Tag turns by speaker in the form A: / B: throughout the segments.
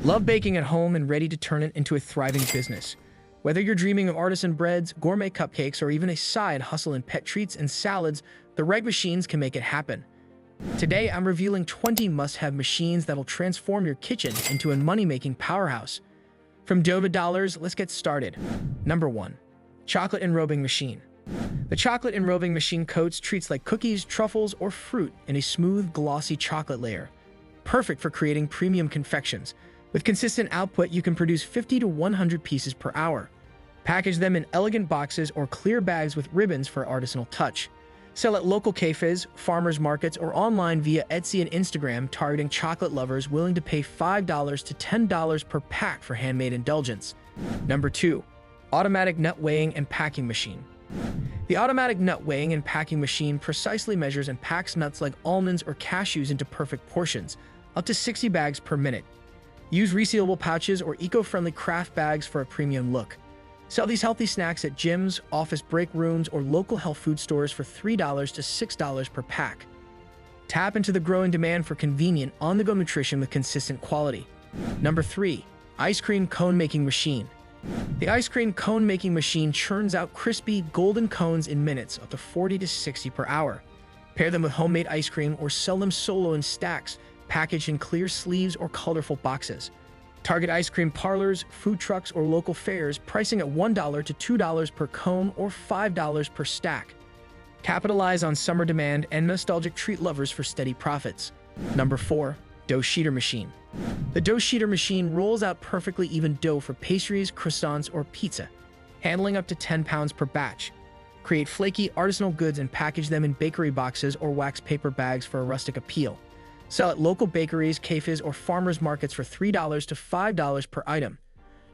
A: Love baking at home and ready to turn it into a thriving business. Whether you're dreaming of artisan breads, gourmet cupcakes, or even a side hustle in pet treats and salads, the right machines can make it happen. Today, I'm revealing 20 must-have machines that'll transform your kitchen into a money-making powerhouse. From dough to dollars, let's get started. Number 1. Chocolate enrobing machine. The chocolate enrobing machine coats treats like cookies, truffles, or fruit in a smooth, glossy chocolate layer. Perfect for creating premium confections. With consistent output, you can produce 50 to 100 pieces per hour. Package them in elegant boxes or clear bags with ribbons for artisanal touch. Sell at local cafes, farmers markets, or online via Etsy and Instagram, targeting chocolate lovers willing to pay $5 to $10 per pack for handmade indulgence. Number 2. Automatic nut weighing and packing machine. The automatic nut weighing and packing machine precisely measures and packs nuts like almonds or cashews into perfect portions, up to 60 bags per minute. Use resealable pouches or eco-friendly craft bags for a premium look. Sell these healthy snacks at gyms, office break rooms, or local health food stores for $3 to $6 per pack. Tap into the growing demand for convenient, on-the-go nutrition with consistent quality. Number 3. Ice cream cone making machine. The ice cream cone making machine churns out crispy, golden cones in minutes, up to 40 to 60 per hour. Pair them with homemade ice cream or sell them solo in stacks, packaged in clear sleeves or colorful boxes. Target ice cream parlors, food trucks, or local fairs, pricing at $1 to $2 per cone or $5 per stack. Capitalize on summer demand and nostalgic treat lovers for steady profits. Number 4. Dough sheeter machine. The dough sheeter machine rolls out perfectly even dough for pastries, croissants, or pizza, handling up to 10 pounds per batch. Create flaky, artisanal goods and package them in bakery boxes or wax paper bags for a rustic appeal. Sell at local bakeries, cafes, or farmers markets for $3 to $5 per item.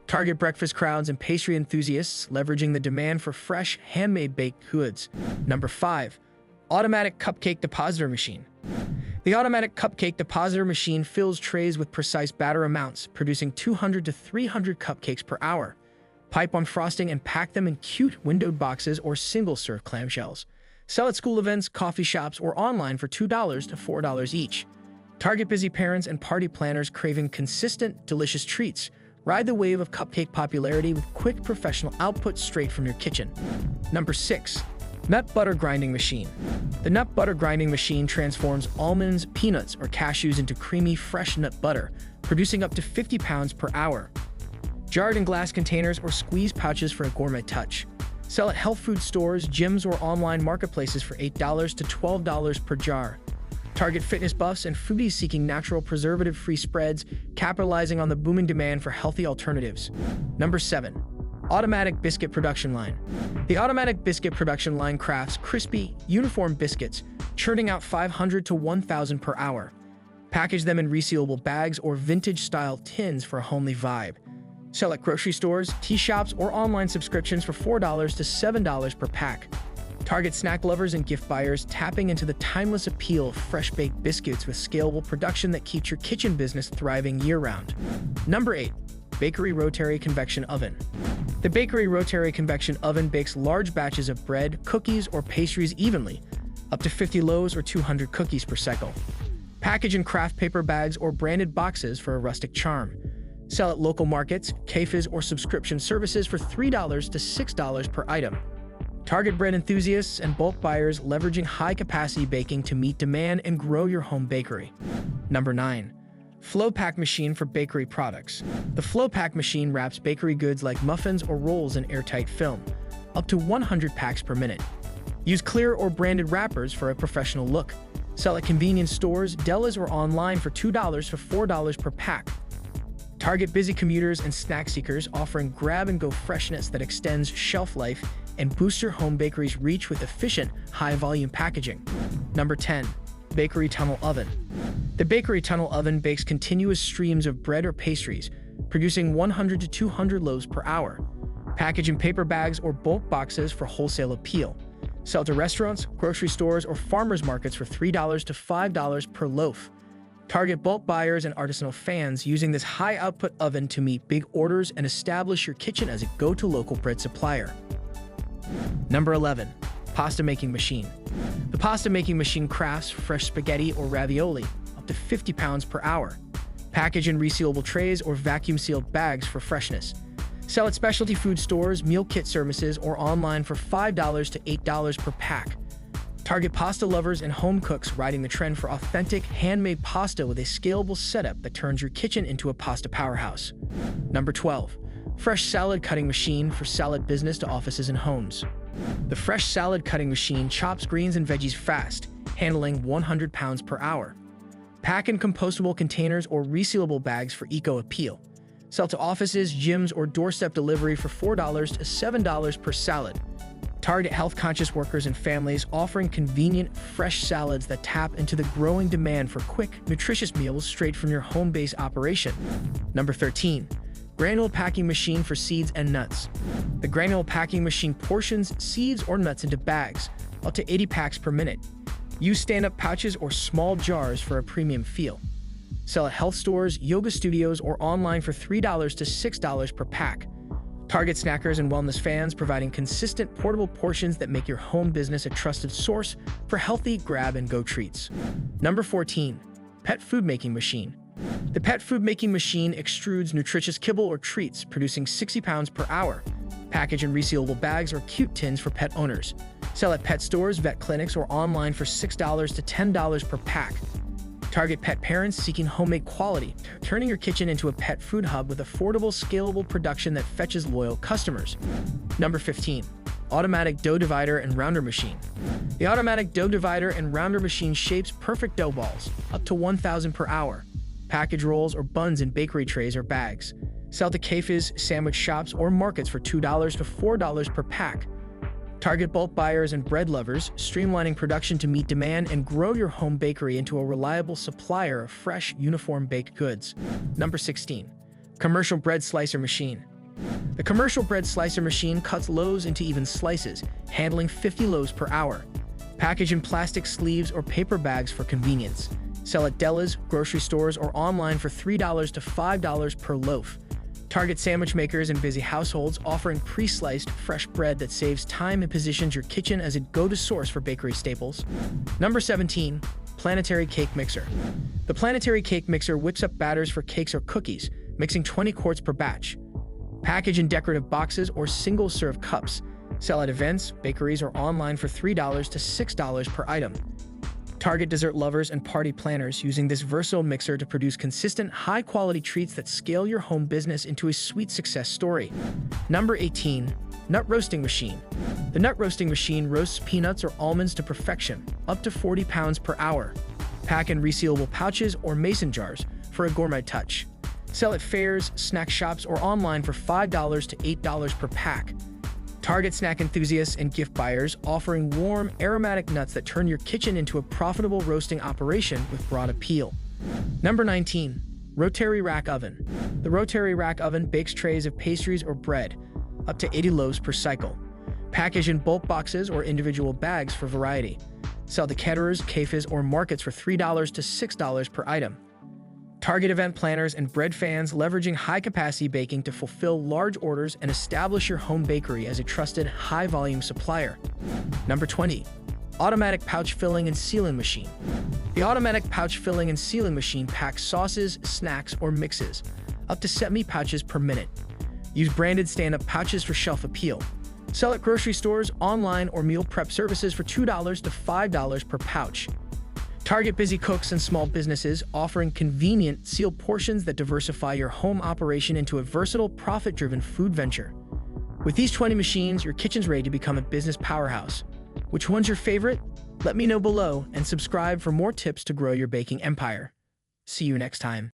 A: Target breakfast crowds and pastry enthusiasts, leveraging the demand for fresh, handmade baked goods. Number 5. Automatic cupcake depositor machine. The automatic cupcake depositor machine fills trays with precise batter amounts, producing 200 to 300 cupcakes per hour. Pipe on frosting and pack them in cute windowed boxes or single-serve clamshells. Sell at school events, coffee shops, or online for $2 to $4 each. Target busy parents and party planners craving consistent, delicious treats. Ride the wave of cupcake popularity with quick, professional output straight from your kitchen. Number 6. Nut butter grinding machine. The nut butter grinding machine transforms almonds, peanuts, or cashews into creamy, fresh nut butter, producing up to 50 pounds per hour. Jarred in glass containers or squeeze pouches for a gourmet touch. Sell at health food stores, gyms, or online marketplaces for $8 to $12 per jar. Target fitness buffs and foodies seeking natural, preservative-free spreads, capitalizing on the booming demand for healthy alternatives. Number 7. Automatic biscuit production line. The automatic biscuit production line crafts crispy, uniform biscuits, churning out 500 to 1,000 per hour. Package them in resealable bags or vintage-style tins for a homely vibe. Sell at grocery stores, tea shops, or online subscriptions for $4 to $7 per pack. Target snack lovers and gift buyers, tapping into the timeless appeal of fresh-baked biscuits with scalable production that keeps your kitchen business thriving year-round. Number 8. Bakery Rotary Convection Oven. The Bakery Rotary Convection Oven bakes large batches of bread, cookies, or pastries evenly, up to 50 loaves or 200 cookies per cycle. Package in craft paper bags or branded boxes for a rustic charm. Sell at local markets, cafes, or subscription services for $3 to $6 per item. Target bread enthusiasts and bulk buyers, leveraging high-capacity baking to meet demand and grow your home bakery. Number 9. Flow Pack Machine for Bakery Products. The Flow Pack machine wraps bakery goods like muffins or rolls in airtight film, up to 100 packs per minute. Use clear or branded wrappers for a professional look. Sell at convenience stores, delis, or online for $2 to $4 per pack. Target busy commuters and snack seekers, offering grab-and-go freshness that extends shelf life and boosts your home bakery's reach with efficient, high-volume packaging. Number 10. Bakery Tunnel Oven. The Bakery Tunnel Oven bakes continuous streams of bread or pastries, producing 100 to 200 loaves per hour. Package in paper bags or bulk boxes for wholesale appeal. Sell to restaurants, grocery stores, or farmers markets for $3 to $5 per loaf. Target bulk buyers and artisanal fans, using this high-output oven to meet big orders and establish your kitchen as a go-to local bread supplier. Number 11. Pasta Making Machine. The Pasta Making Machine crafts fresh spaghetti or ravioli, up to 50 pounds per hour. Package in resealable trays or vacuum-sealed bags for freshness. Sell at specialty food stores, meal kit services, or online for $5 to $8 per pack. Target pasta lovers and home cooks, riding the trend for authentic, handmade pasta with a scalable setup that turns your kitchen into a pasta powerhouse. Number 12. Fresh salad cutting machine for salad business to offices and homes. The Fresh Salad Cutting Machine chops greens and veggies fast, handling 100 pounds per hour. Pack in compostable containers or resealable bags for eco-appeal. Sell to offices, gyms, or doorstep delivery for $4 to $7 per salad. Target health-conscious workers and families, offering convenient, fresh salads that tap into the growing demand for quick, nutritious meals straight from your home-based operation. Number 13. Granule Packing Machine for Seeds and Nuts. The Granule Packing Machine portions seeds or nuts into bags, up to 80 packs per minute. Use stand-up pouches or small jars for a premium feel. Sell at health stores, yoga studios, or online for $3 to $6 per pack. Target snackers and wellness fans, providing consistent portable portions that make your home business a trusted source for healthy grab-and-go treats. Number 14. Pet Food Making Machine. The Pet Food Making Machine extrudes nutritious kibble or treats, producing 60 pounds per hour. Package in resealable bags or cute tins for pet owners. Sell at pet stores, vet clinics, or online for $6 to $10 per pack. Target pet parents seeking homemade quality, turning your kitchen into a pet food hub with affordable, scalable production that fetches loyal customers. Number 15. Automatic Dough Divider and Rounder Machine. The automatic dough divider and rounder machine shapes perfect dough balls, up to 1,000 per hour. Package rolls or buns in bakery trays or bags. Sell to cafes, sandwich shops, or markets for $2 to $4 per pack. Target bulk buyers and bread lovers, streamlining production to meet demand and grow your home bakery into a reliable supplier of fresh, uniform baked goods. Number 16. Commercial Bread Slicer Machine. The Commercial Bread Slicer Machine cuts loaves into even slices, handling 50 loaves per hour. Package in plastic sleeves or paper bags for convenience. Sell at delis, grocery stores, or online for $3 to $5 per loaf. Target sandwich makers and busy households, offering pre-sliced, fresh bread that saves time and positions your kitchen as a go-to source for bakery staples. Number 17. Planetary Cake Mixer. The Planetary Cake Mixer whips up batters for cakes or cookies, mixing 20 quarts per batch. Package in decorative boxes or single-serve cups. Sell at events, bakeries, or online for $3 to $6 per item. Target dessert lovers and party planners, using this versatile mixer to produce consistent, high-quality treats that scale your home business into a sweet success story. Number 18. Nut Roasting Machine. The Nut Roasting Machine roasts peanuts or almonds to perfection, up to 40 pounds per hour. Pack in resealable pouches or mason jars for a gourmet touch. Sell at fairs, snack shops, or online for $5 to $8 per pack. Target snack enthusiasts and gift buyers, offering warm, aromatic nuts that turn your kitchen into a profitable roasting operation with broad appeal. Number 19. Rotary Rack Oven. The Rotary Rack Oven bakes trays of pastries or bread, up to 80 loaves per cycle. Package in bulk boxes or individual bags for variety. Sell to caterers, cafes, or markets for $3 to $6 per item. Target event planners and bread fans, leveraging high-capacity baking to fulfill large orders and establish your home bakery as a trusted, high-volume supplier. Number 20. Automatic Pouch Filling and Sealing Machine. The Automatic Pouch Filling and Sealing Machine packs sauces, snacks, or mixes, up to 70 pouches per minute. Use branded stand-up pouches for shelf appeal. Sell at grocery stores, online, or meal prep services for $2 to $5 per pouch. Target busy cooks and small businesses, offering convenient, sealed portions that diversify your home operation into a versatile, profit-driven food venture. With these 20 machines, your kitchen's ready to become a business powerhouse. Which one's your favorite? Let me know below and subscribe for more tips to grow your baking empire. See you next time.